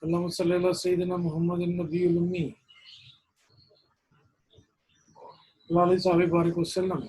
अल्लाहुम्मा सल्ली अला सय्यिदिना मुहम्मदिन नबियुल उम्मी व आलिहि वसल्लम।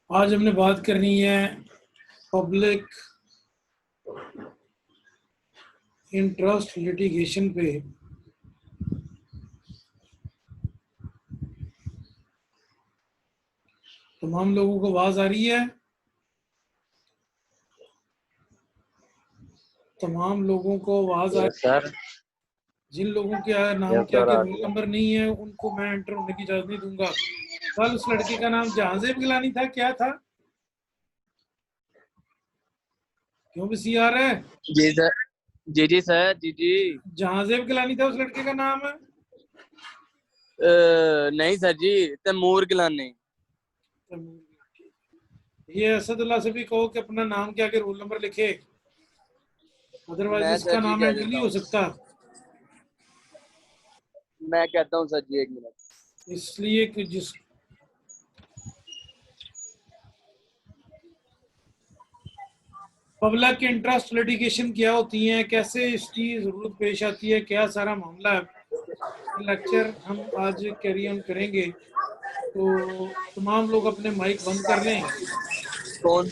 आज हमने बात करनी है पब्लिक इंटरेस्ट लिटिगेशन पे। तमाम लोगों को आवाज आ रही है? तमाम लोगों को आवाज आ रही है? जिन लोगों के नाम के आगे रोल नंबर नहीं है उनको मैं एंटर होने की इजाजत नहीं दूंगा। कल उस लड़के का नाम जहांजेब गिलानी था, क्या था? क्यों भी सी आ रहा है? जी सर, जी सर, जी। जहांजेब गिलानी था उस लड़के का नाम है? नहीं सर जी, तैमूर गिलानी। ये असदुल्ला से भी कहो कि अपना नाम के आगे रोल नंबर लिखे, अदरवाइज इसका नाम एंटर नहीं हो सकता। मैं कहता हूँ सर जी, 1 मिनट। इसलिए कि जिस पब्लिक इंटरेस्ट लिटिगेशन क्या होती है, कैसे इसकी जरूरत पेश आती है, क्या सारा मामला है, लेक्चर हम आज कैरी ऑन करेंगे। तो तमाम लोग अपने माइक बंद कर लें। कौन?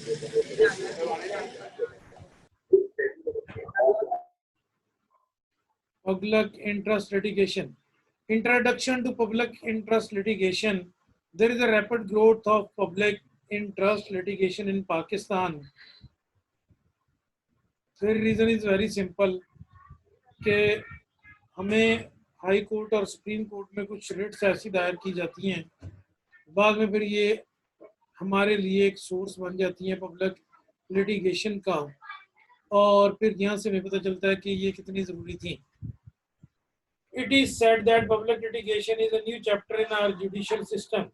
Public interest litigation. Introduction to public interest litigation. There is a rapid growth of public interest litigation in Pakistan. The reason is very simple कि हमें हाई कोर्ट और सुप्रीम कोर्ट में कुछ रिट्स ऐसी दायर की जाती हैं, बाद में फिर ये हमारे लिए एक सोर्स बन जाती हैं पब्लिक लिटिगेशन का, और फिर यहाँ से हमें पता चलता है कि ये कितनी ज़रूरी थी। It is said that public litigation is a new chapter in our judicial system.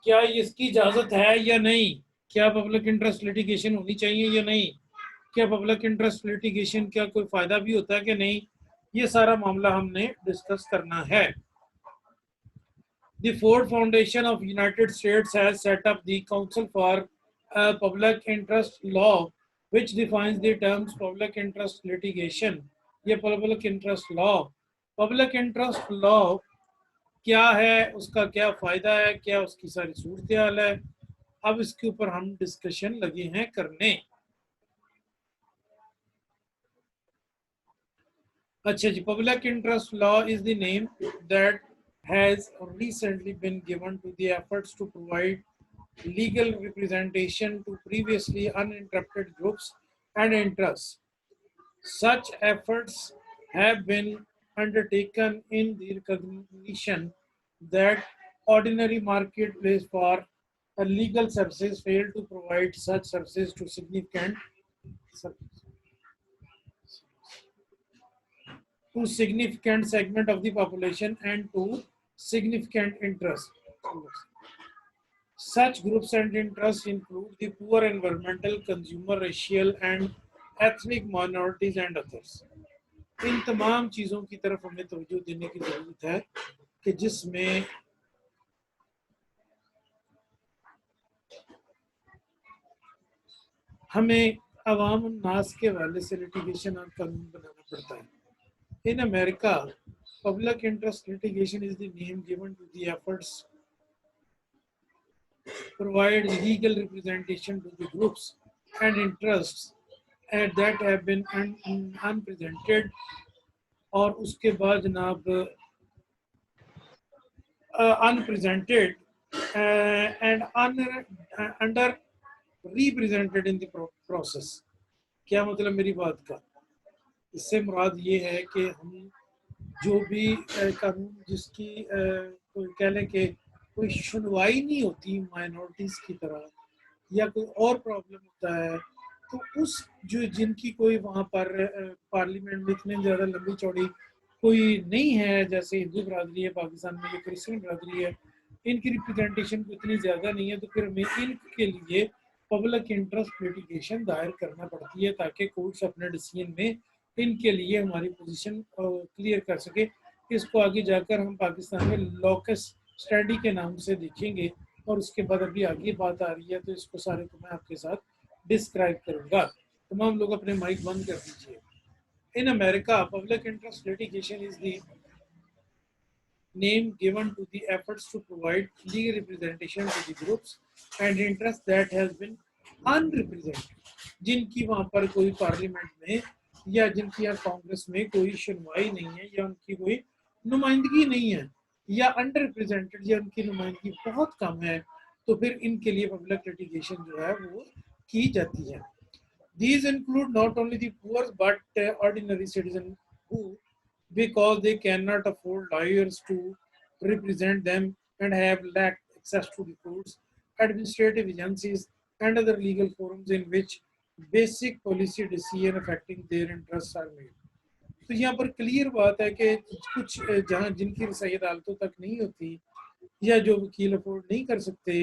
क्या इसकी इजाजत है या नहीं? क्या पब्लिक इंटरेस्ट लिटिगेशन होनी चाहिए या नहीं? क्या पब्लिक इंटरेस्ट लिटिगेशन का कोई फायदा भी होता है कि नहीं? ये सारा मामला हमने डिस्कस करना है। The Ford Foundation of United States has set up the Council for Public Interest Law, which defines the terms public interest litigation. ये public interest law, public interest law क्या है, उसका क्या फायदा है, क्या उसकी सारी सूरत हाल है, अब इसके ऊपर हम डिस्कशन लगे हैं करने। अच्छा जी, public interest law is the name that has recently been given to the efforts to provide legal representation to previously uninterrupted groups and interests. Such efforts have been undertaken in the recognition that ordinary marketplace for legal services fail to provide such services to significant segment of the population and to significant interest. Such groups and interests include the poor, environmental, consumer, racial and ethnic minorities and others. इन तमाम चीज़ों की तरफ हमें तवज्जो देने की ज़रूरत है कि जिसमें हमें अवाम नास के हवाले से लिटिगेशन और कानून बनाना पड़ता है। In America, public interest litigation is the name given to the efforts provide legal representation to the groups and interests that have been unrepresented, और उसके बाद जनाब unrepresented and represented in the process। क्या मतलब मेरी बात का? इससे मुराद ये है कि हम जो भी कानून जिसकी कोई कह लें कि कोई सुनवाई नहीं होती माइनॉरिटीज़ की तरह या कोई और प्रॉब्लम होता है, तो उस जो जिनकी कोई वहाँ पर पार्लियामेंट में इतनी ज़्यादा लंबी चौड़ी कोई नहीं है, जैसे हिंदू बरादरी है पाकिस्तान में या क्रिश्चियन बरादरी है, इनकी रिप्रेजेंटेशन इतनी ज़्यादा नहीं है, तो फिर हमें इनके लिए पब्लिक इंटरेस्ट लिटिगेशन दायर करना पड़ती है ताकि कोर्ट्स अपने डिसीजन में इनके लिए हमारी पोजीशन क्लियर कर सके। इसको आगे जाकर हम पाकिस्तान में लॉकस स्टडी के नाम से देखेंगे और उसके बाद अभी आगे बात आ रही है तो इसको सारे को मैं आपके साथ डिस्क्राइब करूंगा। तमाम लोग अपने माइक बंद कर दीजिए। In America, public interest litigation is the name given to the efforts to provide legal representation to the groups and interests that has been unrepresented, जिनकी वहाँ पर कोई पार्लियामेंट में या जिनकी यहाँ कांग्रेस में कोई सुनवाई नहीं है या उनकी कोई नुमाइंदगी नहीं है या अंडर रिप्रेजेंटेड या उनकी नुमाइंदगी बहुत कम है, तो फिर इनके लिए पब्लिक लिटिगेशन जो है वो की जाती है। These include not only the poor but ordinary citizens who, because they cannot afford lawyers to represent them and have lacked access to the courts, administrative agencies, and other legal forums in which basic policy decisions affecting their interests are made। तो यहाँ पर clear बात है कि कुछ जहाँ जिनकी रसाई अदालतों तक नहीं होती या जो वकील अफोर्ड नहीं कर सकते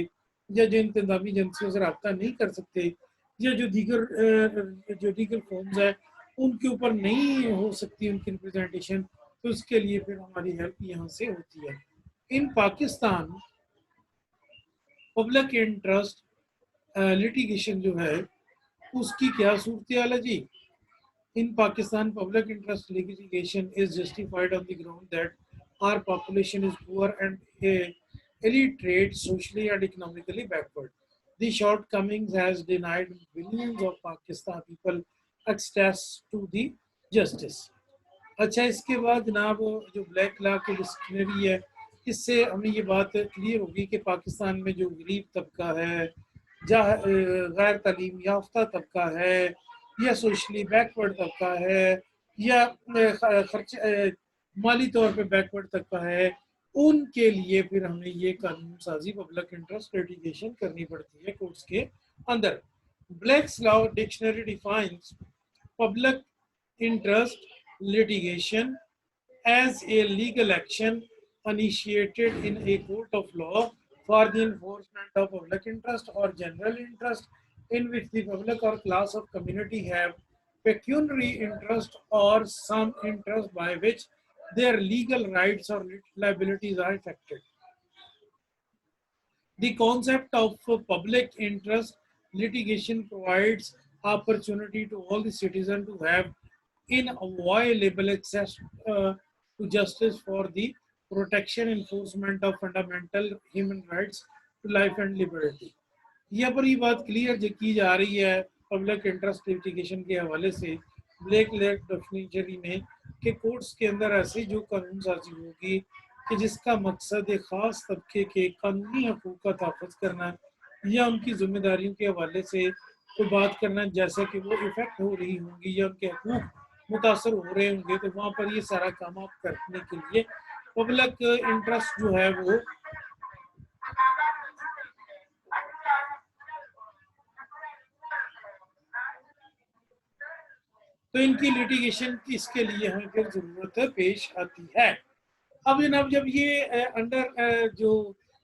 या जो इंतजामी एजेंसियों से रब्ता नहीं कर सकते या जो दीगर जो लीगल फॉर्म्स है उनके ऊपर नहीं हो सकती उनकी रिप्रेजेंटेशन, तो उसके लिए फिर हमारी हेल्प यहाँ से होती है। इन पाकिस्तान पब्लिक इंटरेस्ट लिटिगेशन जो है उसकी क्या सूरत हाल है जी? In Pakistan, public interest litigation is justified on the ground that our population is poor and illiterate, socially and economically backward. The shortcomings has denied billions of Pakistan people access to the justice। अच्छा, इसके बाद जनाब जो black law की dictionary है, इससे हमें ये बात क्लियर होगी कि पाकिस्तान में जो गरीब तबका है, जहाँ गैर तालीम याफ्ता तबका है या सोशली बैकवर्ड तबका है या खर्च माली तौर पे बैकवर्ड तबका है, उनके लिए फिर हमें ये कानून साजी पब्लिक इंटरेस्ट लिटिगेशन करनी पड़ती है कोर्ट्स के अंदर। Blacks law dictionary defines public interest litigation as a legal action initiated in a court of law for the enforcement of public interest or general interest in which the public or class of community have pecuniary interest or some interest by which their legal rights or liabilities are affected। The concept of public interest litigation provides opportunity to all the citizens to have inviolable access to justice for the protection enforcement of fundamental human rights to life and liberty। यहाँ पर ये बात clear की जा रही है public interest litigation के हवाले से ब्लैक लॉ डिक्शनरी में कि कोर्ट्स के अंदर ऐसी जो कानून साजी होगी कि जिसका मकसद एक ख़ास तबके के कानूनी हकूक़ का तहफ़्फ़ुज़ करना या उनकी जिम्मेदारियों के हवाले से कोई बात करना, जैसे कि वो इफ़ेक्ट हो रही होंगी या उनके हकूक़ मुतासर हो रहे होंगे, तो वहाँ पर ये सारा काम आप करने के लिए पब्लिक इंटरेस्ट जो है वो तो इनकी लिटिगेशन की इसके लिए हमें फिर ज़रूरत पेश आती है। अब जनाब जब ये अंडर जो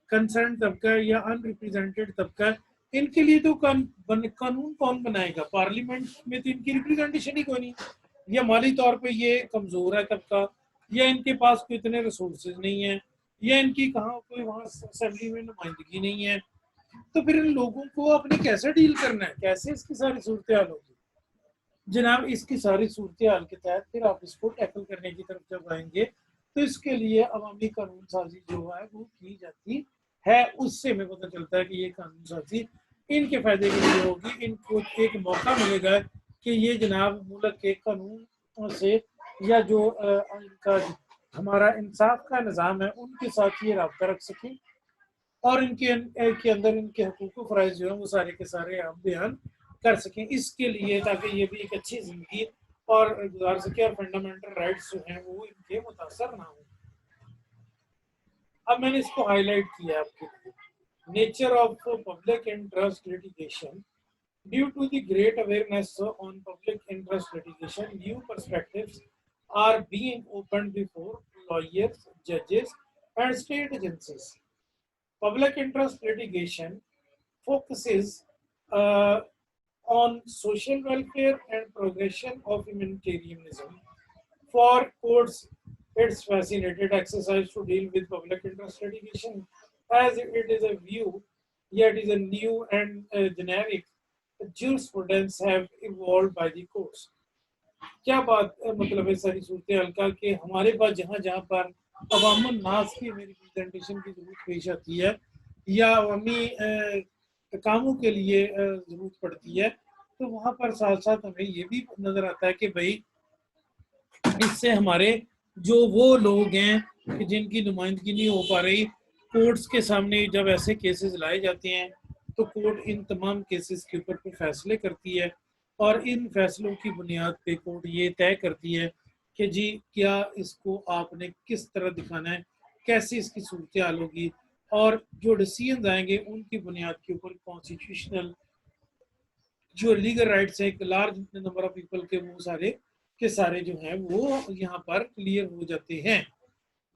कंसर्न तबका या अनरिप्रेजेंटेड तबका, इनके लिए तो कानून कौन बनाएगा? पार्लियामेंट में तो इनकी रिप्रेजेंटेशन ही कोई नहीं, या माली तौर पे ये कमज़ोर है तबका, या इनके पास कोई इतने रिसोर्सेज नहीं है, या इनकी कहाँ कोई वहाँ असेंबली में नुमाइंदगी नहीं है, तो फिर इन लोगों को अपने कैसे डील करना है, कैसे इसकी सारी सूरत हाल होगी? जनाब इसकी सारी सूरत हाल के तहत फिर आप इसको टैकल करने की तरफ जब आएंगे तो इसके लिए अवामी कानून साजी जो है वो की जाती है। उससे हमें पता चलता है कि ये कानून साजी इनके फायदे के लिए होगी। इनको एक मौका मिलेगा कि ये जनाब मुल्क के कानून से या जो इनका हमारा इंसाफ का निज़ाम है उनके साथ ये रब्ता रख सकें और इनके के अंदर इनके हकूक़ फ़राइज़ जो हैं वो सारे के सारे आप बयान कर सकें, इसके लिए ताकि ये भी एक अच्छी ज़िंदगी और गुजार सके और फंडामेंटल राइट्स जो हैं वो इनके मुतासर ना हो। अब मैंने इसको हाईलाइट किया आपके लिए। Nature of public interest litigation. Due to the great awareness on public interest litigation, new perspectives are being opened before lawyers, judges, and state agencies. Public interest litigation focuses uh, on social welfare and progression of humanitarianism. For courts, it's fascinated exercise to deal with public interest litigation as it is a view, yet is a new and generic jurisprudence have evolved by the courts. क्या बात मतलब है सारी सूरत हाल का कि हमारे पास जहाँ जहाँ पर अवामुन नास की मेरी प्रेजेंटेशन की जरूरत पेश आती है या अवामी कामों के लिए जरूरत पड़ती है, तो वहाँ पर साथ साथ हमें ये भी नजर आता है कि भाई इससे हमारे जो वो लोग हैं कि जिनकी नुमाइंदगी नहीं हो पा रही, कोर्ट्स के सामने जब ऐसे केसेस लाए जाते हैं तो कोर्ट इन तमाम केसेस के ऊपर फिर फैसले करती है और इन फैसलों की बुनियाद पे कोर्ट ये तय करती है कि जी क्या इसको आपने किस तरह दिखाना है, कैसे इसकी सूरत हाल होगी और जो डिसीजन आएंगे उनकी बुनियाद के ऊपर कॉन्स्टिट्यूशनल जो लीगल राइट्स है एक लार्ज नंबर ऑफ पीपल के वो सारे के सारे जो हैं वो यहाँ पर क्लियर हो जाते हैं।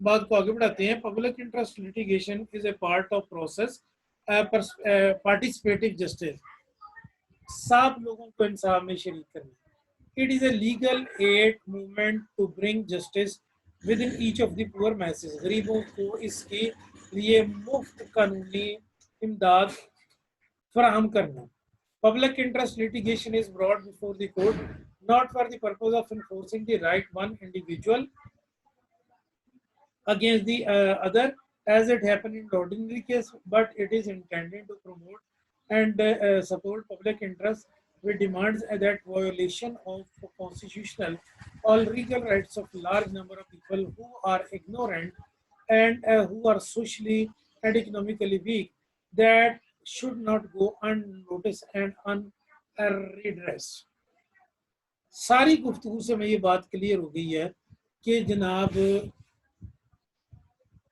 बात को आगे बढ़ाते हैं। Public interest litigation is a part of process participative justice, सब लोगों को इंसाफ में शरीक करना। It is a legal aid movement to bring justice within each of the poor masses, गरीबों को इसके लिए मुफ्त कानूनी इमदाद फराहम करना। Public interest litigation is brought before the court not for the purpose of enforcing the right one individual against the other as it happened in the ordinary case, but it is intended to promote and support public interest which demands that violation of constitutional or legal rights of large number of people who are ignorant and who are socially and economically weak, that should not go unnoticed and unredressed. सारी गुफ्तगू से मैं ये बात clear हो गई है कि जनाब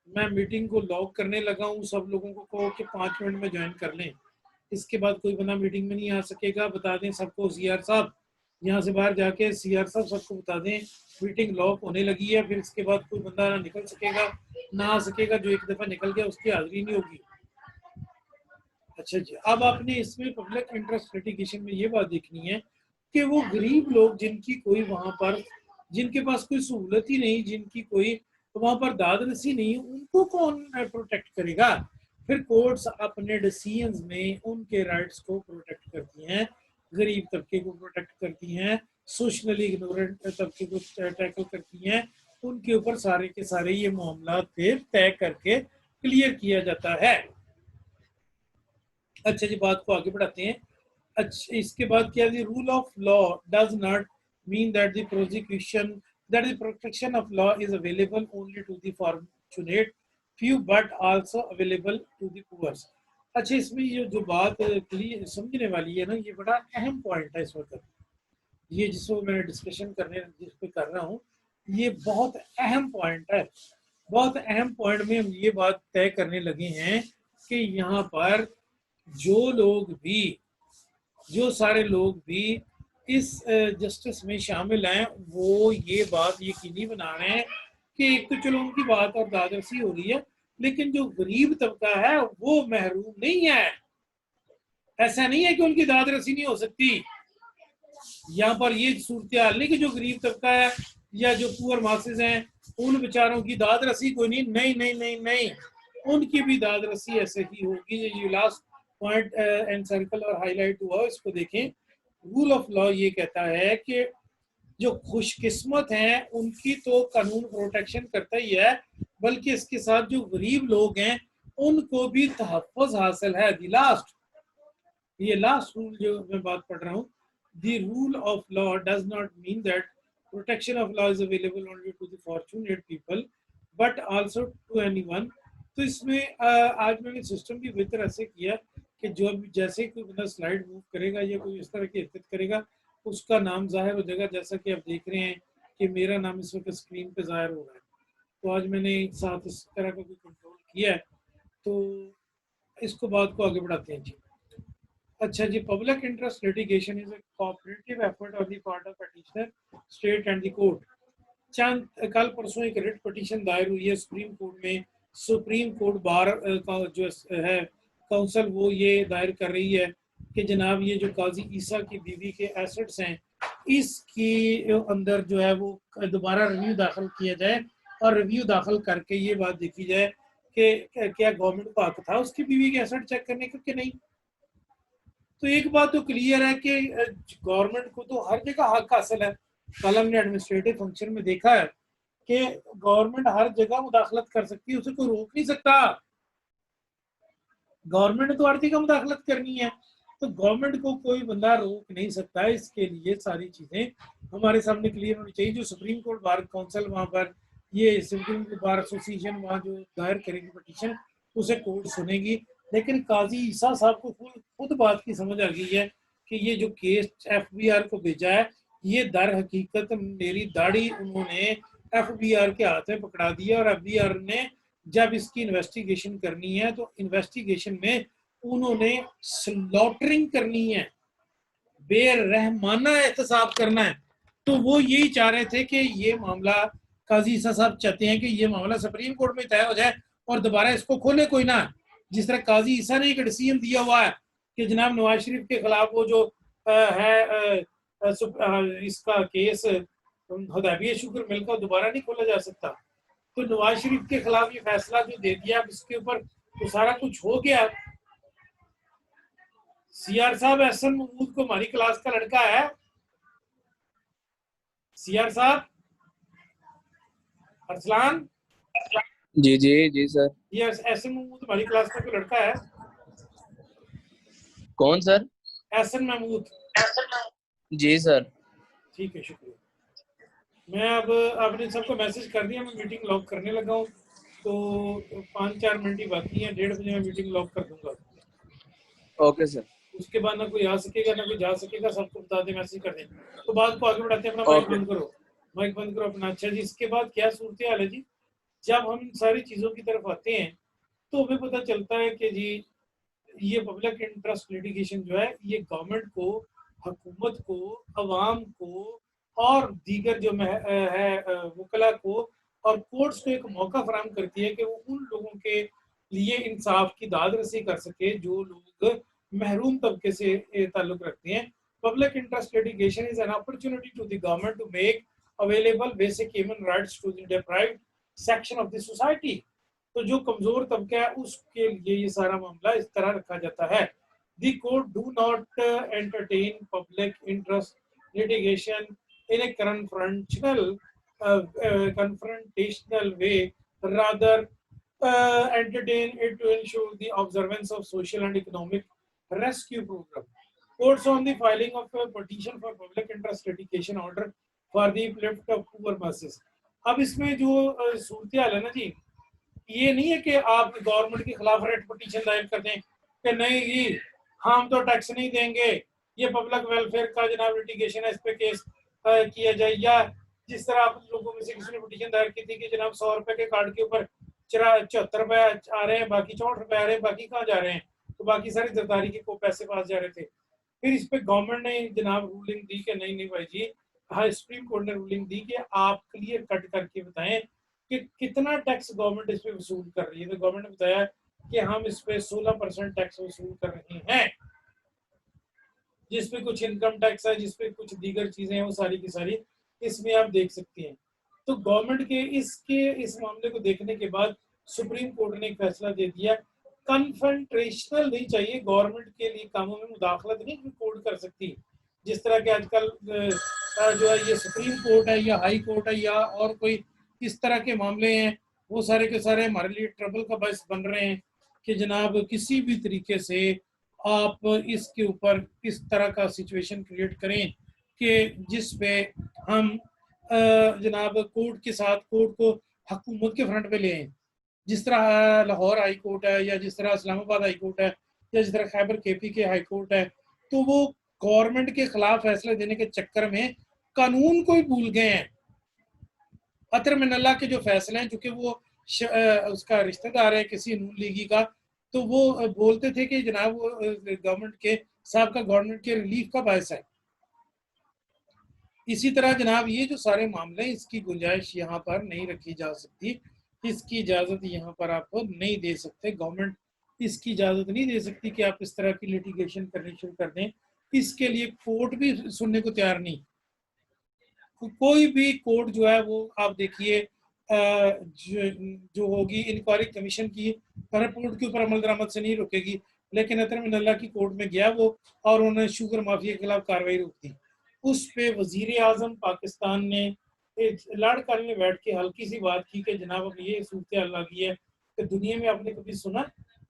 मैं मीटिंग को लॉग करने लगा हूँ, सब लोगों को कहो कि 5 मिनट में ज्वाइन कर लें, इसके बाद कोई बंदा मीटिंग में नहीं आ सकेगा। बता दें सबको, सीआर साहब यहाँ से बाहर जाके सीआर साहब सबको बता दें मीटिंग लॉक होने लगी है, फिर इसके बाद कोई बंदा ना निकल सकेगा ना आ सकेगा, जो एक दफ़ा निकल गया उसकी हाजिरी नहीं होगी। अच्छा जी, अब आपने इसमें पब्लिक इंटरेस्ट लिटिगेशन में ये बात देखनी है कि वो गरीब लोग जिनकी कोई वहाँ पर जिनके पास कोई सहूलत ही नहीं, जिनकी कोई तो वहाँ पर दाद रसी नहीं, उनको कौन प्रोटेक्ट करेगा? फिर कोर्ट्स अपने डिसीजंस में उनके राइट्स को प्रोटेक्ट करती हैं, गरीब तबके को प्रोटेक्ट करती हैं, सोशली इग्नोरेंट तबके को टैकल करती हैं, उनके ऊपर सारे के सारे ये मामला फिर तय करके क्लियर किया जाता है। अच्छा जी, बात को आगे बढ़ाते हैं। अच्छा, इसके बाद क्या है? Rule of law does not mean that the prosecution that the protection of law is available only to the fortunate few but also available to the poor. अच्छा, इसमें ये जो बात क्लियर समझने वाली है ना, ये बड़ा अहम पॉइंट है इस वक्त, ये जिसको मैं डिस्कशन जिस पे कर रहा हूँ, ये बहुत अहम पॉइंट है। बहुत अहम पॉइंट में हम ये बात तय करने लगे हैं कि यहाँ पर जो सारे लोग भी इस जस्टिस में शामिल हैं, वो ये बात यकीनी बना रहे हैं कि एक तो चलो उनकी बात और दादरसी हो रही है, लेकिन जो गरीब तबका है वो महरूम नहीं है। ऐसा नहीं है कि उनकी दादरसी नहीं हो सकती। यहाँ पर ये सूरत हाल नहीं कि जो गरीब तबका है या जो पुअर मासेस हैं उन बेचारों की दादरसी कोई नहीं, नहीं नहीं नहीं नहीं, उनकी भी दादरसी ऐसे ही होगी। ये लास्ट पॉइंट एंड सर्कल और हाईलाइट हुआ, इसको देखें। रूल ऑफ लॉ ये कहता है कि जो खुशकिस्मत हैं उनकी तो कानून प्रोटेक्शन करता ही है, बल्कि इसके साथ जो गरीब लोग हैं उनको भी तहफ़्फ़ुज़ हासिल है। ये लास्ट रूल जो मैं बात पढ़ रहा हूँ, the rule of law does not mean that protection of law is available only to the fortunate people but also to anyone तो इसमें आज मैंने सिस्टम भी बेहतर ऐसे किया कि जो जैसे कोई बंदा स्लाइड मूव करेगा या कोई इस तरह की हरकत करेगा उसका नाम जाहिर हो जाएगा, जैसा कि आप देख रहे हैं कि मेरा नाम इस वक्त स्क्रीन पे जाहिर हो रहा है। तो आज मैंने साथ इस तरह का कोई कंट्रोल किया है, तो इसको बात को आगे बढ़ाते हैं जी। अच्छा जी, public interest litigation is a cooperative effort on the part of petitioner, state and the court. चंद कल परसों एक रिट पिटीशन दायर हुई है सुप्रीम कोर्ट में। सुप्रीम कोर्ट बार का जो है काउंसिल वो ये दायर कर रही है कि जनाब ये जो काजी ईसा की बीवी के एसेट्स हैं इसकी अंदर जो है वो दोबारा रिव्यू दाखिल किया जाए और रिव्यू दाखिल करके ये बात देखी जाए कि क्या गवर्नमेंट को हक था उसकी बीवी के एसेट चेक करने का कि नहीं। तो एक बात तो क्लियर है कि गवर्नमेंट को तो हर जगह हक हासिल है। कल हमने एडमिनिस्ट्रेटिव फंक्शन में देखा है कि गवर्नमेंट हर जगह मुदाखलत कर सकती है, उसे कोई रोक नहीं सकता। गवर्नमेंट ने तो हर जगह मुदाखलत करनी है, तो गवर्नमेंट को कोई बंदा रोक नहीं सकता। इसके लिए सारी चीजें हमारे सामने क्लियर होनी चाहिए। जो सुप्रीम कोर्ट बार काउंसिल वहां पर ये सुप्रीम बार एसोसिएशन वहां जो दायर करेगी पिटीशन उसे कोर्ट सुनेगी। लेकिन काजी ईसा साहब को खुद बात की समझ आ गई है कि ये जो केस एफबीआर को भेजा है ये दर हकीकत मेरी दाढ़ी उन्होंने एफबीआर के हाथ में पकड़ा दिया और एफबीआर ने जब इसकी इन्वेस्टिगेशन करनी है तो इन्वेस्टिगेशन में उन्होंने स्लॉटरिंग करनी है, बेरहमाना एहतसाब करना है। तो वो यही चाह रहे थे कि ये मामला काजी ईसा साहब चाहते हैं कि ये मामला सुप्रीम कोर्ट में तय हो जाए और दोबारा इसको खोले कोई ना। जिस तरह काजी ईसा ने एक डिसीजन दिया हुआ है कि जनाब नवाज शरीफ के खिलाफ वो जो है इसका केस हुदैबिया शुगर मिल का दोबारा नहीं खोला जा सकता। तो नवाज शरीफ के खिलाफ ये फैसला जो दे दिया इसके ऊपर तो सारा कुछ हो गया। सीआर साहब एहसन महमूद को हमारी क्लास का लड़का है। सीआर साहब अरसलान जी जी जी सर। ये एहसन महमूद हमारी क्लास का कोई लड़का है। कौन सर? एहसन महमूद। जी सर। ठीक है, शुक्रिया। मैं अब आपने सबको मैसेज कर दिया, मैं मीटिंग लॉक करने लगा हूँ। तो 5-4 मिनट ही बाकी हैं, 1:30 बजे मैं मीटिंग लॉक कर दूंगा। Okay sir. उसके बाद ना कोई आ सकेगा ना कोई जा सकेगा, सबको बता दें, मैसेज कर दें। तो बात को आगे बढ़ाते हैं। अपना माइक बंद करो, माइक बंद करो अपना। अच्छा जी, इसके बाद क्या सूरत हाल है जी? जब हम इन सारी चीज़ों की तरफ आते हैं तो हमें पता चलता है कि जी ये पब्लिक इंटरेस्ट लिटिगेशन जो है ये गवर्नमेंट को, हुकूमत को, अवाम को और दीगर जो है वकला को और कोर्ट्स को एक मौका फराहम करती है कि वो उन लोगों के लिए इंसाफ की दाद रसी कर सके जो लोग महरूम तबके से ताल्लुक रखते हैं। Public interest litigation is an opportunity to the government to make available basic human rights to the deprived section of the society. तो जो कमजोर तबका है उसके लिए ये सारा मामला इस तरह रखा जाता है। The court do not entertain public interest litigation in a confrontational way, rather entertain it to ensure the observance of social and economic rescue program. Courts on the filing of a petition for public interest litigation order for the uplift of poor masses. अब इसमें जो सूरत हाल है ना जी, ये नहीं है कि आप गवर्नमेंट के खिलाफ रेट पिटीशन दायर कर दें कि नहीं जी हम तो टैक्स नहीं देंगे, ये पब्लिक वेलफेयर का जनाब लिटिगेशन है, इस पे केस किया जाए। या जिस तरह आप लोगों में से किसी ने पिटीशन दायर की थी कि जनाब 100 रुपए के कार्ड के ऊपर 74 रुपए आ रहे हैं, बाकी 64 रुपए आ रहे हैं, बाकी कहाँ जा रहे हैं? तो बाकी सारी जरदारी के को पैसे पास जा रहे थे। फिर इस पे गवर्नमेंट ने जनाब रूलिंग दी कि नहीं नहीं भाई जी, हाँ सुप्रीम कोर्ट ने रूलिंग दी कि आप क्लियर कट करके बताएं कि कितना टैक्स गवर्नमेंट इस पे वसूल कर रही है। तो गवर्नमेंट ने बताया कि हम इस पे 16% टैक्स वसूल कर रहे हैं, जिसपे कुछ इनकम टैक्स है, जिसपे कुछ दीगर चीजें हैं, वो सारी की सारी इसमें आप देख सकते हैं। तो गवर्नमेंट के इस मामले को देखने के बाद सुप्रीम कोर्ट ने एक फैसला दे दिया, कन्फ्रंटेशनल नहीं चाहिए, गवर्नमेंट के लिए कामों में मुदाखलत नहीं कोर्ट कर सकती। जिस तरह के आजकल जो है ये सुप्रीम कोर्ट है या हाई कोर्ट है या और कोई इस तरह के मामले हैं, वो सारे के सारे हमारे लिए ट्रबल का बायस बन रहे हैं कि जनाब किसी भी तरीके से आप इसके ऊपर इस तरह का सिचुएशन क्रिएट करें कि जिस पे हम जनाब कोर्ट के साथ कोर्ट को हुकूमत के फ्रंट पे ले आए। जिस तरह लाहौर हाई कोर्ट है, या जिस तरह इस्लामाबाद हाई कोर्ट है, या जिस तरह खैबर केपी के हाई कोर्ट है, तो वो गवर्नमेंट के खिलाफ फैसले देने के चक्कर में कानून को ही भूल गए हैं। अतर मिनल्ला के जो फैसले हैं, चूंकि वो उसका रिश्तेदार है किसी नून लीगी का, तो वो बोलते थे कि जनाब वो गवर्नमेंट के सबका गवर्नमेंट के रिलीफ का बायस है। इसी तरह जनाब ये जो सारे मामले, इसकी गुंजाइश यहाँ पर नहीं रखी जा सकती, इसकी इजाज़त यहाँ पर आप नहीं दे सकते। गवर्नमेंट इसकी इजाज़त नहीं दे सकती कि आप इस तरह की लिटिगेशन करनी शुरू कर दें। इसके लिए कोर्ट भी सुनने को तैयार नहीं। कोई भी कोर्ट जो है वो आप देखिए जो होगी इंक्वायरी कमीशन की रिपोर्ट के ऊपर अमल दरामद से नहीं रुकेगी, लेकिन अतर मिनल्ला की कोर्ट में गया वो और उन्होंने शुगर माफिया के खिलाफ कार्रवाई रोक दी। उस पे वजीर आजम पाकिस्तान ने लड़काल में बैठ के हल्की सी बात की कि जनाब अब ये सूरत हाल आ गई है कि दुनिया में आपने कभी सुना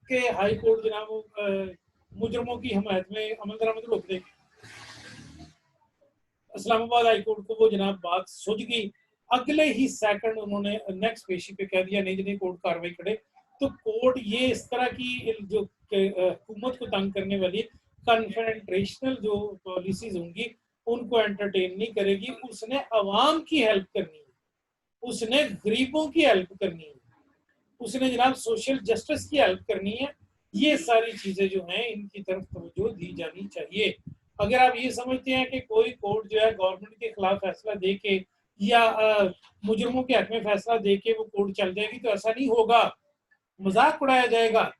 कि हाई कोर्ट जनाब मुजरमों की हमायत में अमल दरामद रोक दे। इस्लामाबाद हाई कोर्ट को वो जनाब बात सुझ गई। अगले ही सेकंड उन्होंने नेक्स्ट पेशी पे कह दिया नहीं कोर्ट कार्रवाई करे। तो कोर्ट ये इस तरह की जो हुकूमत को तंग करने वाली कन्फ्रंटेशनल जो पॉलिसीज होंगी उनको एंटरटेन नहीं करेगी। उसने अवाम की हेल्प करनी है, उसने गरीबों की हेल्प करनी है, उसने जनाब सोशल जस्टिस की हेल्प करनी है। ये सारी चीजें जो हैं इनकी तरफ तवज्जो दी जानी चाहिए। अगर आप ये समझते हैं कि कोई कोर्ट जो है गवर्नमेंट के खिलाफ फैसला दे के या मुजरमों के हक में फैसला दे के वो कोर्ट चल जाएगी, तो ऐसा नहीं होगा, मजाक उड़ाया जाएगा।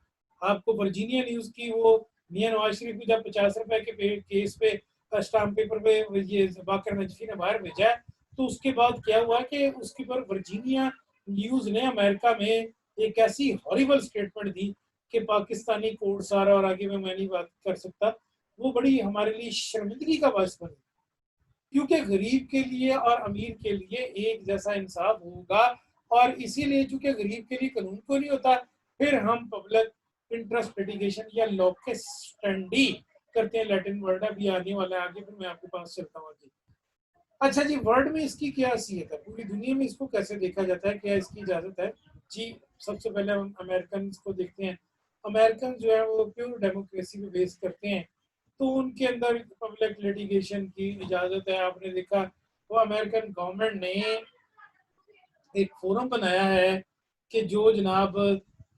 आपको वर्जीनिया न्यूज की वो मियां नवाज शरीफ को जब 50 रुपए के केस पे स्टाम्प पेपर पे ये बाकर नजफी ने बाहर भेजा है, तो उसके बाद क्या हुआ कि उसके पर वर्जीनिया न्यूज ने अमेरिका में एक ऐसी हॉरिबल स्टेटमेंट दी कि पाकिस्तानी कोर्ट सारा, और आगे मैं नहीं बात कर सकता, वो बड़ी हमारे लिए शर्मिंदगी का बायस बनी। क्योंकि गरीब के लिए और अमीर के लिए एक जैसा इंसाफ होगा, और इसीलिए चूंकि गरीब के लिए कानून को नहीं होता, फिर हम पब्लिक इंटरेस्ट लिटिगेशन या लॉकस स्टैंडी करते हैं। लैटिन वर्ड अभी आने वाला है आगे, फिर मैं आपके पास चलता हूँ आगे। अच्छा जी, वर्ल्ड में इसकी क्या हैसियत है, पूरी दुनिया में इसको कैसे देखा जाता है, क्या इसकी इजाजत है जी? सबसे पहले हम अमेरिकन को देखते हैं। अमेरिकन जो है वो प्योर डेमोक्रेसी पे बेस करते हैं, तो उनके अंदर पब्लिक लिटिगेशन की इजाजत है। आपने देखा वो अमेरिकन गवर्नमेंट ने एक फोरम बनाया है कि जो जनाब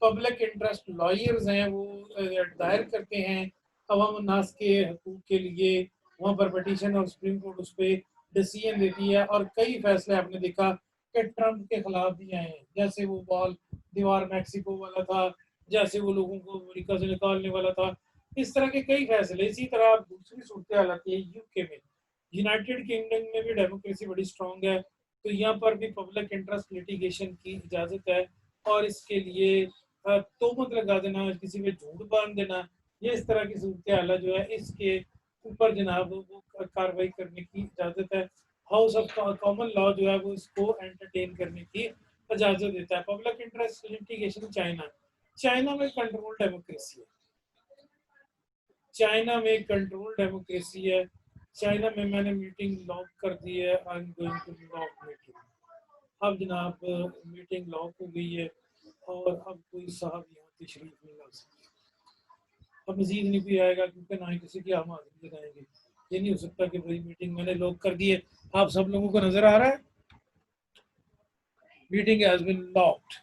पब्लिक इंटरेस्ट लॉयर्स हैं वो दायर करते हैं अवाम नास के हकूक के लिए, वहाँ पर पटिशन और सुप्रीम कोर्ट उस पर डिसीजन देती है। और कई फैसले आपने देखा कि ट्रंप के खिलाफ भी आए हैं, जैसे वो वॉल दीवार मैक्सिको वाला था, जैसे वो लोगों को अमेरिका से निकालने वाला था, इस तरह के कई फैसले। इसी तरह दूसरी सूरत हाल आती है यूके में। यूनाइटेड किंगडम में भी डेमोक्रेसी बड़ी स्ट्रांग है, तो यहाँ पर भी पब्लिक इंटरेस्ट लिटिगेशन की इजाज़त है। और इसके लिए तोहमत लगा देना, किसी पे झूठ बांध देना, ये इस तरह की सूरत हाल जो है इसके ऊपर जनाब वो कार्रवाई करने की इजाज़त है। हाउस ऑफ कॉमन लॉ जो है वो इसको एंटरटेन करने की इजाज़त देता है। पब्लिक इंटरेस्ट लिटिगेशन चाइना में कंट्रोल डेमोक्रेसी है, चाइना में कंट्रोल डेमोक्रेसी है। चाइना में मैंने मीटिंग लॉक कर दी है, I am going to lock meeting. अब जनाब मीटिंग लॉक हो गई है और अब कोई साहब यहाँ तशरीफ नहीं ला सकते। अब मजीद नहीं कोई आएगा, क्योंकि ना ही किसी की हम हाजिरी लगाएंगे। ये नहीं हो सकता कि भाई मीटिंग मैंने लॉक कर दी है, आप सब लोगों को नजर आ रहा है मीटिंग हैज बीन लॉक्ड।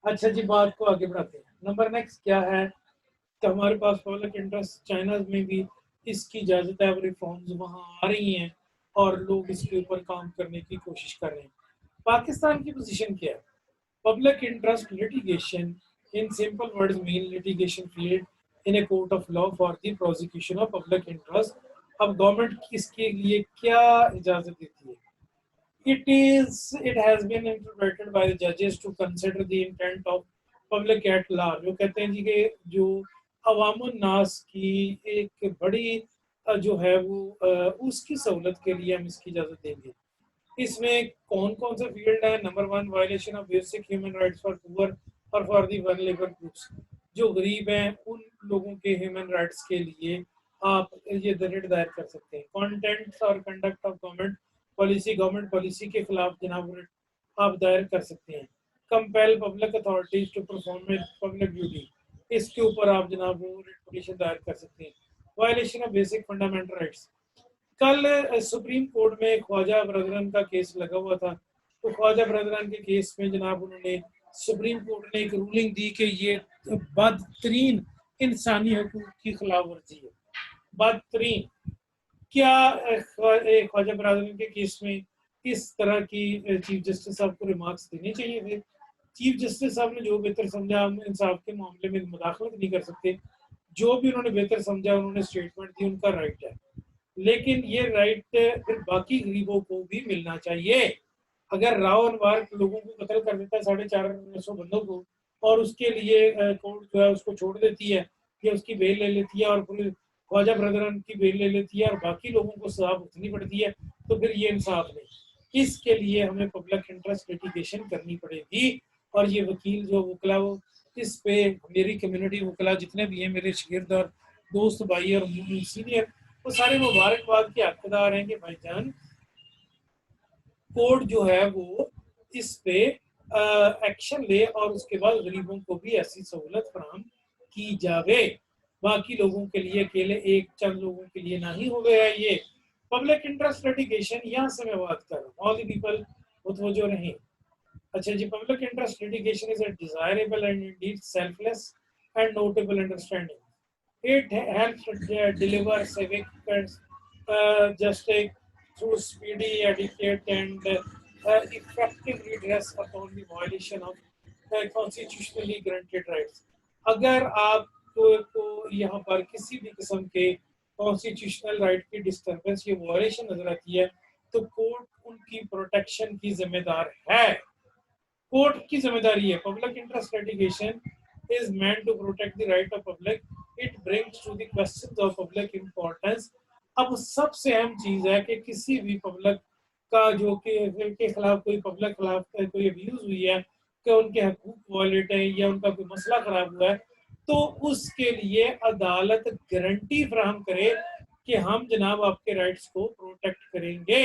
अच्छा जी, बात को आगे बढ़ाते हैं। नंबर नेक्स्ट क्या है, तो हमारे पास पब्लिक इंटरेस्ट चाइना में भी इसकी इजाज़त है, रिफॉर्म्स वहाँ आ रही हैं और लोग इसके ऊपर काम करने की कोशिश कर रहे हैं। पाकिस्तान की पोजीशन क्या है? Public interest litigation in simple words mean litigation create in a court of law for the prosecution of public interest. अब गवर्नमेंट इसके लिए क्या इजाज़त देती है? It has been interpreted by the judges to consider the intent of public at large। जो कहते हैं जी कि जो अवामुन नास की एक बड़ी जो है वो उसकी सहूलत के लिए हम इसकी इजाज़त देंगे। इसमें कौन कौन से फील्ड है? Number 1, violation of basic human rights for poor और फॉर दी वल्नरेबल ग्रुप्स। जो गरीब हैं उन लोगों के ह्यूमन राइट्स के लिए आप ये रिट दायर कर सकते हैं। कंटेंट्स और conduct of government policy, government policy के खिलाफ जनाब आप दायर कर सकते हैं। Compel public authorities to perform public duty, इसके ऊपर आप जनाब वो पिटीशन दायर कर सकते हैं। Violation of basic fundamental rights, कल सुप्रीम कोर्ट में ख्वाजा ब्रदरन का केस लगा हुआ था, तो ख्वाजा ब्रदरन के केस में जनाब उन्होंने सुप्रीम कोर्ट ने एक रूलिंग दी कि ये बदतरीन इंसानी हकूक की खिलाफ वर्जी है। बदतरीन, क्या ख्वाजा ब्रदरन के केस में इस तरह की चीफ जस्टिस साहब को रिमार्क्स देने चाहिए थे? चीफ जस्टिस साहब ने जो बेहतर समझा, हम इंसाफ के मामले में मुदाखलत नहीं कर सकते, जो भी उन्होंने बेहतर समझा उन्होंने स्टेटमेंट दी, उनका राइट है। लेकिन ये राइट फिर बाकी गरीबों को भी मिलना चाहिए। अगर राव अनवर लोगों को कत्ल कर देता है 450 बंदों को, और उसके लिए कोर्ट जो है उसको छोड़ देती है या उसकी बेल ले लेती है, और फिर ख्वाजा ब्रदरन की बेल ले लेती है और बाकी लोगों को सजा भुगतनी पड़ती है, तो फिर ये इंसाफ नहीं। इसके लिए हमें पब्लिक इंटरेस्ट लिटिगेशन करनी पड़ेगी। और ये वकील जो वकला, वो इस पे मेरी कम्युनिटी वकला जितने भी हैं, मेरे शागिर्द और दोस्त भाई और सीनियर, वो सारे मुबारकबाद के हकदार हैं कि भाईजान कोर्ट जो है वो इस पे एक्शन ले और उसके बाद गरीबों को भी ऐसी सहूलत फराहम की जावे। बाकी लोगों के लिए, अकेले एक चंद लोगों के लिए नहीं हो गया ये पब्लिक इंटरेस्ट लिटिगेशन। यहाँ से मैं बात कर रहा हूँ, ऑल द पीपल मुतवज्जो रहें। अच्छा जी, public interest litigation is a desirable and indeed selfless and notable understanding. It helps deliver civic justice through speedy, adequate, and effective redress upon the violation of constitutionally granted rights. अगर आपको यहाँ पर किसी भी किस्म के कॉन्स्टिट्यूशनल राइट की disturbance या वायलेशन नजर आती है, तो कोर्ट उनकी प्रोटेक्शन की जिम्मेदार है। कोर्ट की जिम्मेदारी है। Public interest litigation is meant to protect the right of public. It brings to the questions of public importance. अब सबसे अहम चीज है कि किसी भी पब्लिक का जो के खिलाफ कोई पब्लिक खिलाफ कोई अब्यूज हुई है, कि उनके हकूक वायलेट है या उनका कोई मसला खराब हुआ है, तो उसके लिए अदालत गारंटी फराहम करे कि हम जनाब आपके राइट्स को प्रोटेक्ट करेंगे।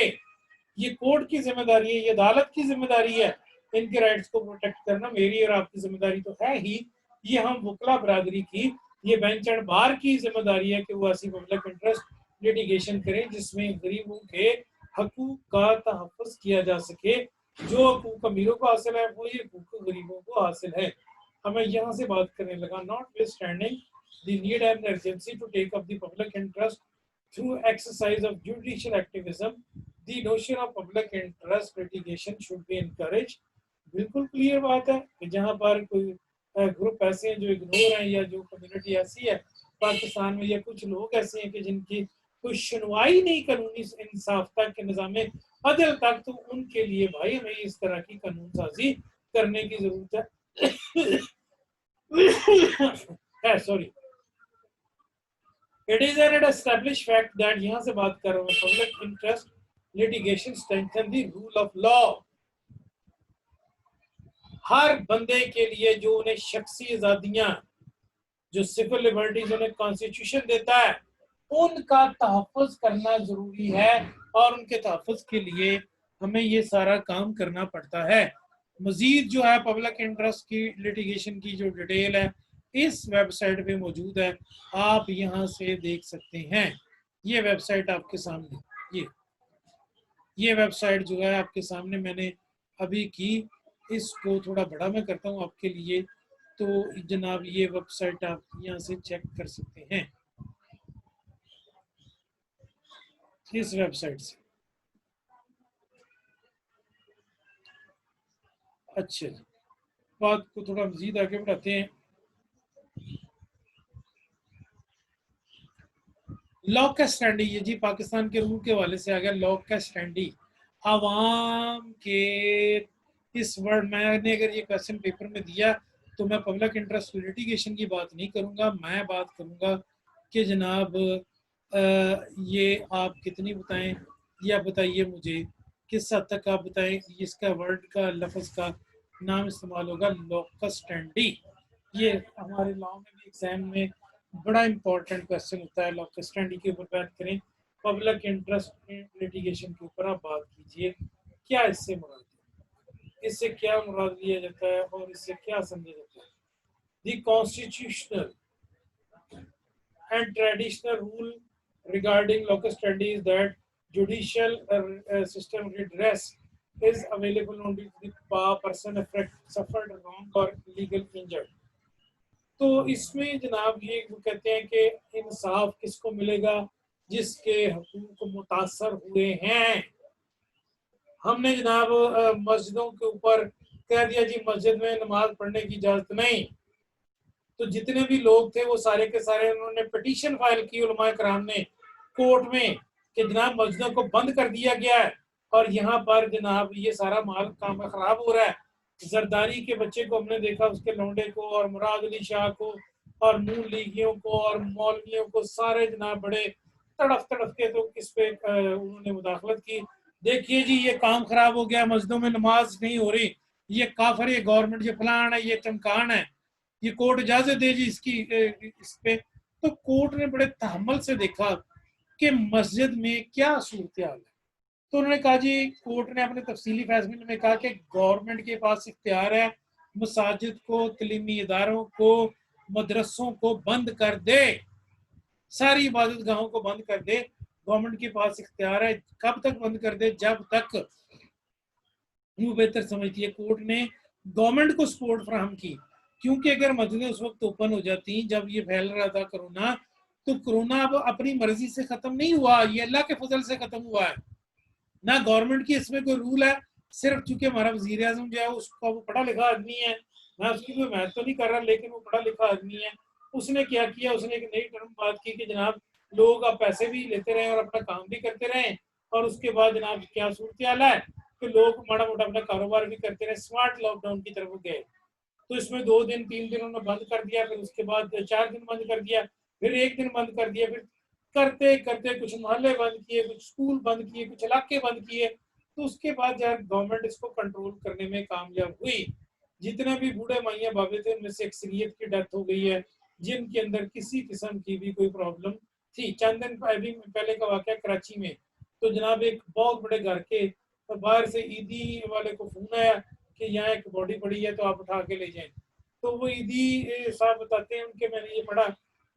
ये कोर्ट की जिम्मेदारी है, ये अदालत की जिम्मेदारी है इनके राइट्स को प्रोटेक्ट करना। मेरी और आपकी जिम्मेदारी तो है ही, ये हम वकला बरादरी की, ये बेंच एंड बार की जिम्मेदारी है कि वो ऐसी पब्लिक इंटरेस्ट लिटिगेशन करें जिसमें गरीबों के हकूक का तहफ़्फ़ुज़ किया जा सके। जो हकूक अमीरों को हासिल है वो ये हकूक गरीबों को हासिल है। हमें यहाँ से बात करने लगा, notwithstanding the need and urgency to take up the public interest through exercise of judicial activism, the notion of public interest litigation should be encouraged. बिल्कुल क्लियर बात है कि जहाँ पर कोई ग्रुप ऐसे हैं जो इग्नोर हैं, या जो कम्युनिटी ऐसी है पाकिस्तान में, या कुछ लोग ऐसे हैं कि जिनकी कोई सुनवाई नहीं कानूनी इंसाफ तक के निज़ाम अदल तक, तो उनके लिए भाई हमें इस तरह की कानून साजी करने की जरूरत है। Sorry, it is an established fact that, यहाँ से बात कर रहा हूँ, public interest litigation strengthen the rule of law. हर बंदे के लिए जो उन्हें शख्सी आजादियां, जो सिविल लिबर्टीज उन्हें कॉन्स्टिट्यूशन देता है, उनका तहफ़्फ़ुज़ करना जरूरी है। और उनके तहफ़्फ़ुज़ के लिए हमें ये सारा काम करना पड़ता है। मजीद जो है पब्लिक इंटरेस्ट की लिटिगेशन की जो डिटेल है इस वेबसाइट पे मौजूद है, आप यहाँ से देख सकते हैं। ये वेबसाइट आपके सामने, ये वेबसाइट जो है आपके सामने मैंने अभी की, इसको थोड़ा बड़ा मैं करता हूँ आपके लिए, तो जनाब ये वेबसाइट आप यहाँ से चेक कर सकते हैं, इस वेबसाइट से। अच्छा, बात को थोड़ा मजीद आगे बढ़ाते हैं। लॉ का स्टैंडी, ये जी पाकिस्तान के रूल के हवाले से आ गया। लॉ का स्टैंडी आवाम के, इस वर्ड, मैंने अगर ये क्वेश्चन पेपर में दिया तो मैं पब्लिक इंटरेस्ट लिटिगेशन की बात नहीं करूंगा, मैं बात करूंगा कि जनाब ये आप कितनी बताएं, या बताइए मुझे किस हद तक आप बताएं, इसका वर्ड का लफ्ज़ का नाम इस्तेमाल होगा लॉकस स्टैंडी। ये हमारे लॉ में भी एग्जाम में बड़ा इंपॉर्टेंट क्वेश्चन होता है। लॉकस स्टैंडी के ऊपर बात करें, पब्लिक इंटरेस्ट लिटिगेशन के ऊपर आप बात कीजिए, क्या इससे मुराद है। इससे क्या मुराद लिया जाता है और इससे क्या समझा जाता है? The constitutional and traditional rule regarding locus standi is that judicial system redress is available only to the person suffered wrong or legal injured. तो इसमें जनाब ये वो कहते हैं कि इंसाफ किसको मिलेगा? जिसके हकूक मुतासर हुए हैं। हमने जनाब मस्जिदों के ऊपर कह दिया जी मस्जिद में नमाज पढ़ने की इजाजत नहीं, तो जितने भी लोग थे वो सारे के सारे उन्होंने पिटीशन फाइल की उलमाए कराम ने कोर्ट में कि जनाब मस्जिदों को बंद कर दिया गया है और यहाँ पर जनाब ये सारा माल काम खराब हो रहा है। जरदारी के बच्चे को हमने देखा, उसके लौंडे को और मुराद अली शाह को और नून लीगियों को और मौलवियों को सारे जनाब बड़े तड़फ के तो इस पे उन्होंने मुदाखलत की। देखिए जी ये काम खराब हो गया, मस्जिदों में नमाज नहीं हो रही, ये काफर, ये गवर्नमेंट, ये फलान है, ये चमकान है, ये कोर्ट इजाजत दे जी इसकी इस पे। तो कोर्ट ने बड़े तहम्मुल से देखा कि मस्जिद में क्या सूरत हाल है। तो उन्होंने कहा जी, कोर्ट ने अपने तफसीली फैसले में कहा कि गवर्नमेंट के पास इख्तियार है मसाजिद को, तलीमी इदारों को, मदरसों को बंद कर दे, सारी इबादत गाहों को बंद कर दे। गवर्नमेंट के पास इख्तियार है। कब तक बंद कर दे? जब तक वो बेहतर समझती है। कोर्ट ने गवर्नमेंट को सपोर्ट फराहम की, क्योंकि अगर मस्जिदें उस वक्त ओपन हो जाती जब ये फैल रहा था कोरोना, तो कोरोना अब अपनी मर्जी से खत्म नहीं हुआ, ये अल्लाह के फजल से खत्म हुआ है। ना गवर्नमेंट की इसमें कोई रूल है, सिर्फ चूंकि हमारा वजीर आजम जो है उसका वो पढ़ा लिखा आदमी है, मैं उसकी कोई महत्व तो नहीं कर रहा, लेकिन वो पढ़ा लिखा आदमी है। उसने क्या किया, उसने एक नई टर्म बात की कि जनाब लोग अब पैसे भी लेते रहे और अपना काम भी करते रहे, और उसके बाद जनाब क्या सूरत हाल है कि लोग माड़ा मोटा अपना कारोबार भी करते रहे, स्मार्ट लॉकडाउन की तरफ गए। तो इसमें 2 दिन 3 दिन उन्होंने बंद कर दिया, फिर उसके बाद 4 दिन बंद कर दिया, फिर 1 दिन बंद कर दिया, फिर करते करते कुछ मोहल्ले बंद किए, कुछ स्कूल बंद किए, कुछ इलाके बंद किए। तो उसके बाद जब गवर्नमेंट इसको कंट्रोल करने में कामयाब हुई, जितने भी बूढ़े माइया बाबे थे उनमें से अक्सरियत की डेथ हो गई है जिनके अंदर किसी किस्म की भी कोई प्रॉब्लम थी। चंद दिन पहले का वाकया कराची में, तो जनाब एक बहुत बड़े घर के बाहर से ईदी वाले को फोन आया कि यहाँ एक बॉडी पड़ी है तो आप उठा के ले जाएं। तो वो ईदी साहब बताते हैं उनके, मैंने ये पढ़ा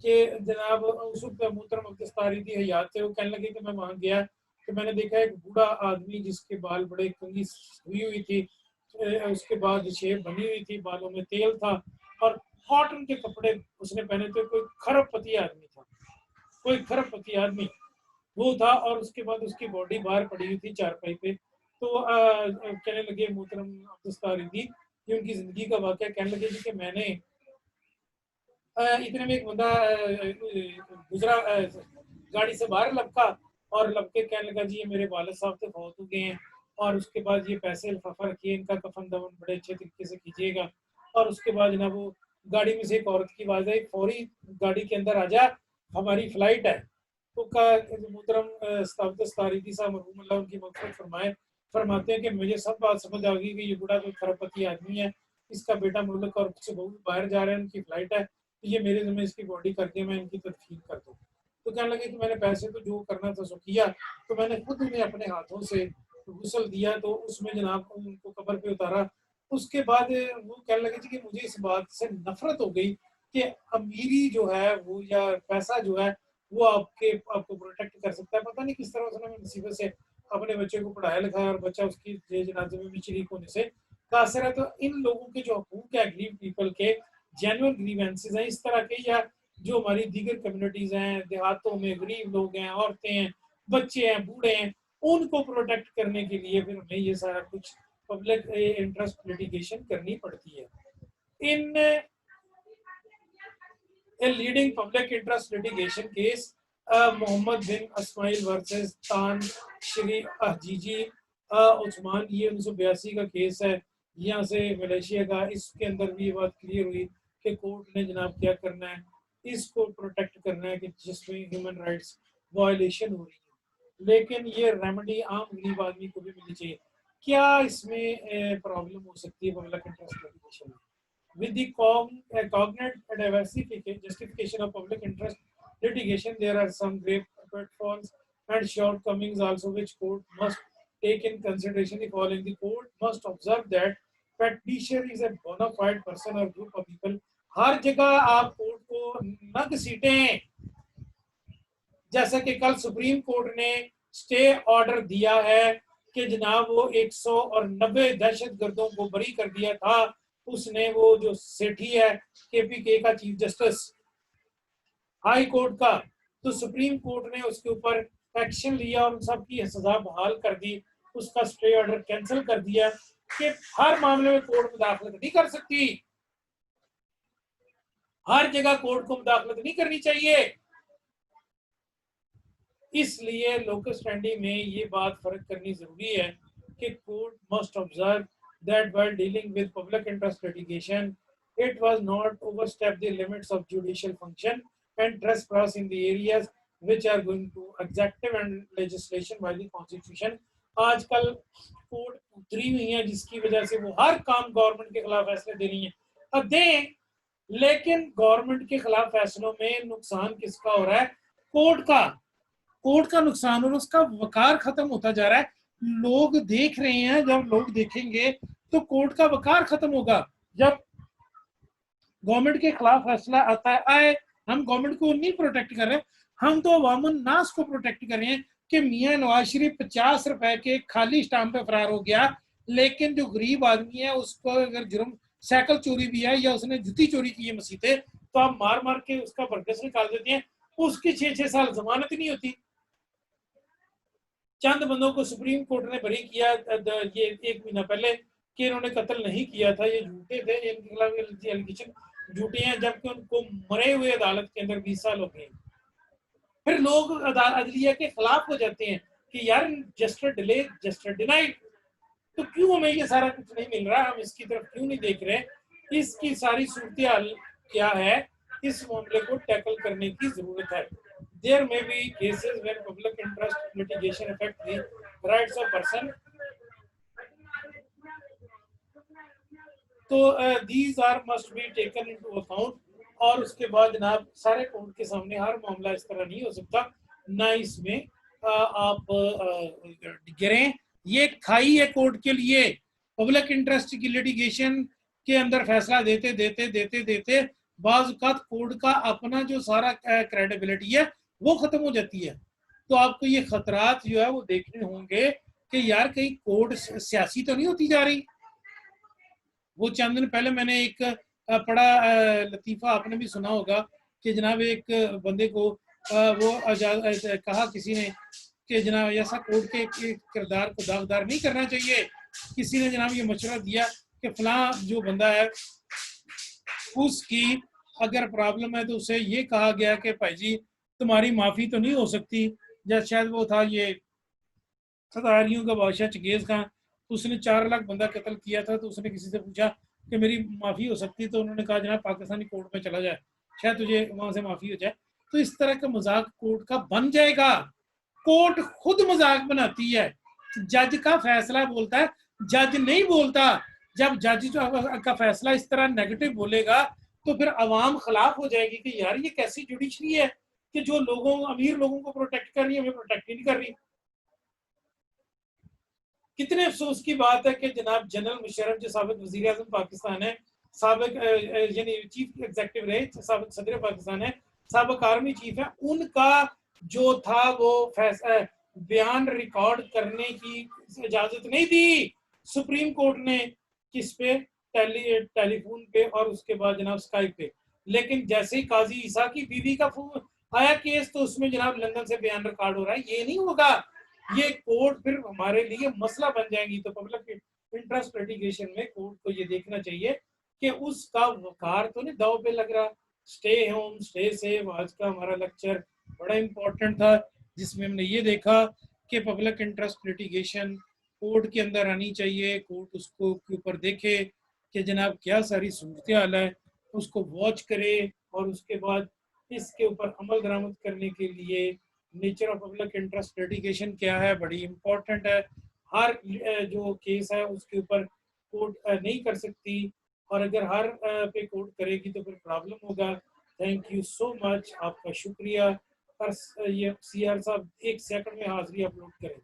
कि जनाब उस वक्त मोहतरम अब्दुस्तारी थी हयात थे, वो कहने लगे कि मैं वहाँ गया कि मैंने देखा एक बूढ़ा आदमी जिसके बाल बड़े कंघी हुई हुई थी, उसके बाद शेप बनी हुई थी, बालों में तेल था और कॉटन के कपड़े उसने पहने थे। कोई खरबपति आदमी था, कोई खरबपति आदमी वो था, और उसके बाद उसकी बॉडी बाहर पड़ी हुई थी चारपाई पे। तो कहने लगे मोहतरम अब्दुस्तारी दी कि उनकी जिंदगी का वाकया, कहने लगे जी कि मैंने इतने में एक बंदा गुजरा, गाड़ी से बाहर लपका और लपके कहने लगा जी ये मेरे वालिद साहब तो फौत हो गए हैं, और उसके बाद ये पैसे लिफाफा रखिए, इनका कफन दफन बड़े अच्छे तरीके से कीजिएगा। और उसके बाद ना वो गाड़ी में से एक औरत की आवाज़ आई, फौरी गाड़ी के अंदर आ जा, हमारी फ्लाइट है। तो मोहतरम अब्दुस्तारी साहब मरहूम अल्लाह उनकी मग़फ़िरत फरमाए, फरमाते हैं कि मुझे सब बात समझ आ गई कि ये बूढ़ा कोई खरबपति आदमी है, इसका बेटा मुल्क और से बहू बाहर जा रहे हैं, उनकी फ्लाइट है, तो ये मेरे ज़िम्मे इसकी बॉडी करके मैं इनकी तदफीन कर दूँ। तो कहने लगे कि मैंने पैसे तो जो करना था सो किया, तो मैंने खुद उन्हें अपने हाथों से गुस्ल दिया, तो उसमें जनाब उनको कब्र पे उतारा। उसके बाद वो कहने लगे कि मुझे इस बात से नफरत हो गई कि अमीरी जो है वो या पैसा जो है वो आपको प्रोटेक्ट कर सकता है। पता नहीं किस तरह उसने मुसीबत से अपने बच्चे को पढ़ाया लिखाया और बच्चा उसकी जनाजे में भी शरीक होने से कासिर है। तो इन लोगों के जो हकूक है, गरीब पीपल के जेन्युइन ग्रीवेंसेस हैं इस तरह के, या जो हमारी दीगर कम्युनिटीज हैं, देहातों में गरीब लोग हैं, औरतें हैं, बच्चे हैं, बूढ़े हैं, उनको प्रोटेक्ट करने के लिए फिर हमें ये सारा कुछ पब्लिक इंटरेस्ट लिटिगेशन करनी पड़ती है। In a leading public interest litigation case, Mohamed bin Ismail versus Tan Sri अजीजी Usman, ये 1982 का केस है, यहाँ से मलेशिया का। इसके अंदर भी ये बात क्लियर हुई कि कोर्ट ने जनाब क्या करना है, इसको प्रोटेक्ट करना है कि जिसमें ह्यूमन राइट्स वायलेशन हो रही है, लेकिन ये रेमेडी आम गरीब आदमी को भी मिलनी चाहिए। क्या इसमें प्रॉब्लम हो सकती है पब्लिक इंटरेस्ट लिटिगेशन में? With the cognate justification of public interest litigation, there are some grave pitfalls and shortcomings also which court must take in consideration the following. The court must observe that petitioner is a bona fide person or group of people. हर जगह आप court को न घसीटें, जैसा कि कल supreme court ने stay order दिया है कि जनाब वो 190 दहशतगर्दों को बरी कर दिया था उसने, वो जो सेठी है केपीके का चीफ जस्टिस हाई कोर्ट का, तो सुप्रीम कोर्ट ने उसके ऊपर एक्शन लिया और उन सब की सजा बहाल कर दी, उसका स्टे ऑर्डर कैंसिल कर दिया कि हर मामले में कोर्ट मुदाखलत नहीं कर सकती, हर जगह कोर्ट को मुदाखलत नहीं करनी चाहिए। इसलिए लोकल स्टैंडिंग में ये बात फर्क करनी जरूरी है कि court must observe that while dealing with public interest litigation it was not overstep the limits of judicial function and trespass in the areas which are going to executive and legislation by the constitution। आजकल court उतरी हुई है जिसकी वजह से वो हर काम government के खिलाफ फैसले दे रही है, अब दें, लेकिन गवर्नमेंट के खिलाफ फैसलों में नुकसान किसका हो रहा है? कोर्ट का नुकसान और उसका वकार खत्म होता जा रहा है। लोग देख रहे हैं, जब लोग देखेंगे तो कोर्ट का वकार खत्म होगा। जब गवर्नमेंट के खिलाफ फैसला आता है, आए, हम गवर्नमेंट को नहीं प्रोटेक्ट कर रहे, हम तो अवामुन नास को प्रोटेक्ट कर रहे हैं कि मियां नवाज शरीफ 50 रुपए के खाली स्टाम्प पे फरार हो गया, लेकिन जो गरीब आदमी है उसको अगर जुर्म साइकिल चोरी भी है या उसने जूती चोरी की है मसीह से, तो आप मार मार के उसका बरगस निकाल देते हैं, उसकी 6-6 साल जमानत नहीं होती। चंद बंदों को सुप्रीम कोर्ट ने बरी किया ये 1 महीना पहले कि इन्होंने कत्ल नहीं किया था, ये झूठे थे, इनके खिलाफ एलिगेशन झूठे हैं, जबकि उनको मरे हुए अदालत के अंदर 20 साल हो गए। फिर लोग अदलिया के खिलाफ हो जाते हैं कि यार जस्टिस डिले जस्टिस डिनाइड, तो क्यों हमें ये सारा कुछ नहीं मिल रहा, हम इसकी तरफ क्यों नहीं देख रहे? इसकी सारी सूरत हाल क्या है, इस मामले को टैकल करने की जरूरत है। There may be cases when public interest litigation affect the rights of person. तो these are must be taken into account। और उसके बाद जनाब सारे कोर्ट के सामने हर मामला इस तरह नहीं हो सकता, ना इसमें आप गिरें। ये खाई है कोर्ट के लिए, पब्लिक इंटरेस्ट की लिटिगेशन के अंदर फैसला देते देते देते देते बाज़ औक़ात कोर्ट का अपना जो सारा क्रेडिबिलिटी है वो खत्म हो जाती है। तो आपको ये खतरात जो है वो देखने होंगे कि यार कहीं कोर्ट सियासी तो नहीं होती जा रही। वो चंद दिन पहले मैंने एक पढ़ा लतीफ़ा, आपने भी सुना होगा कि जनाब एक बंदे को वो कहा किसी ने कि जनाब ऐसा कोर्ट के किरदार को दागदार नहीं करना चाहिए। किसी ने जनाब ये मशवरा दिया कि फलां जो बंदा है उसकी अगर प्रॉब्लम है तो उसे ये कहा गया कि भाई जी तुम्हारी माफ़ी तो नहीं हो सकती। जैसे शायद वो था ये सदारियों का बादशाह चंगेज़ खान, तो उसने 4 लाख बंदा कत्ल किया था, तो उसने किसी से पूछा कि मेरी माफ़ी हो सकती, तो उन्होंने कहा जनाब पाकिस्तानी कोर्ट में चला जाए, शायद तुझे वहाँ से माफ़ी हो जाए। तो इस तरह का मजाक कोर्ट का बन जाएगा। कोर्ट खुद मजाक बनाती है, जज का फैसला बोलता है, जज नहीं बोलता। जब जज का फैसला इस तरह नेगेटिव बोलेगा तो फिर अवाम खिलाफ हो जाएगी कि यार ये कैसी जुडिशरी है कि जो अमीर लोगों को प्रोटेक्ट कर रही है, हमें प्रोटेक्ट ही नहीं कर रही। कितने अफसोस की बात है कि जनाब जनरल मुशर्रफ जो साबिक वजीर आज़म पाकिस्तान है, साबिक यानी चीफ एग्जीक्यूटिव रहे, साबिक सदर पाकिस्तान है, साबिक आर्मी चीफ है, उनका जो था वो बयान रिकॉर्ड करने की इजाजत नहीं दी सुप्रीम कोर्ट ने, किस पे? टेलीफोन पे और उसके बाद जनाब स्काइप पे। लेकिन जैसे ही काजी ईसा की बीवी का फोन आया केस, तो उसमें जनाब लंदन से बयान रिकॉर्ड हो रहा है। ये नहीं होगा, ये कोर्ट फिर हमारे लिए मसला बन जाएगी। तो पब्लिक इंटरेस्ट लिटिगेशन में कोर्ट को ये देखना चाहिए कि उसका वकार तो नहीं दाव पे लग रहा। स्टे होम स्टे सेव आज का हमारा लेक्चर बड़ा इंपॉर्टेंट था, जिसमें हमने ये देखा कि पब्लिक इंटरेस्ट लिटिगेशन कोर्ट के अंदर आनी चाहिए। कोर्ट उसको के ऊपर देखे कि जनाब क्या सारी सूरत हाल है, उसको वॉच करे और उसके बाद इसके ऊपर अमल दरामद करने के लिए nature of public interest litigation क्या है, बड़ी इंपॉर्टेंट है। हर जो केस है उसके ऊपर कोर्ट नहीं कर सकती, और अगर हर पे कोर्ट करेगी तो फिर प्रॉब्लम होगा। थैंक यू सो मच, आपका शुक्रिया। और ये सीआर साहब 1 सेकंड में हाजिरी अपलोड करें।